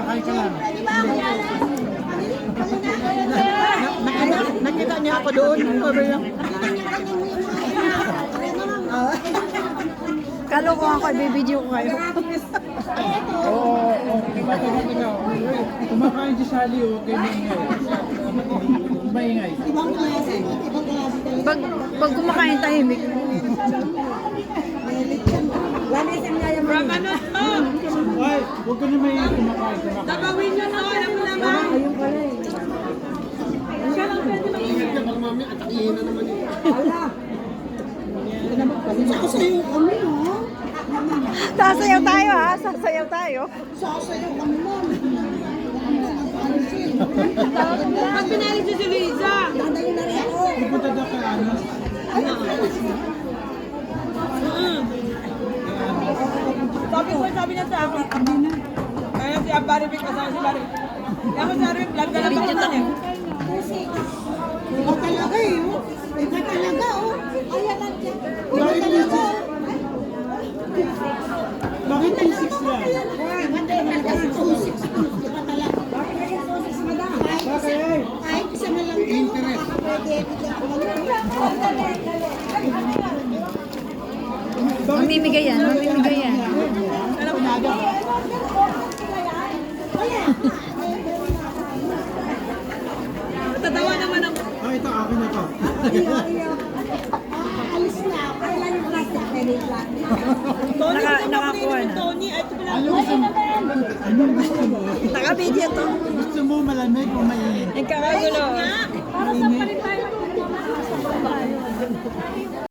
kain ka lang. Nakita niya ako doon. Kalo ko ako, ibibideo ko kayo. Oo, diba? Kumakain si Sally, okay, maingay. Ibang klase. Ibang klase talaga. Pag kumakain tahimik. Lami sa mga yaman. Ay, huwag ka na may kumakain. Gagawin nyo na, alam mo naman. Ayun pala eh. Siya lang pwede mag-ingat ka, baka mami, atakihin na naman yun. Wala. Sasayaw kami, ha? Sasayaw tayo ha, sasayaw tayo. Sasayaw kami, ma'am. Pag pinalit si Luisa. Dadayo na rin ako. Pupunta daw kay Anas. Sabi na sa akin. Kaya si Baribik kasama si Baribik. Kaya ko si Baribik, vlog na lang naman eh. Iba talaga eh, oh. Iba talaga, oh. Ayan lang dyan. Iba talaga, oh. Bakit 2-6 lang? Iba talaga, 2-6. Iba talaga. Bakit kaya 2-6, madam? Kahit isa na lang dyan, oh. Baka pwede, bigyan ko lang. Mamimigay yan, mamimigay yan. Tatawa naman ako. Ah, ito, akin na to. Alis na ako. Kailan yung plastic na rin lang? Nakakuha na. Tony, ay ito pala. Anong gusto mo? Naka-video to. Gusto mo malamig o mainit? Nagkakagulo. Para sa pa rin tayo.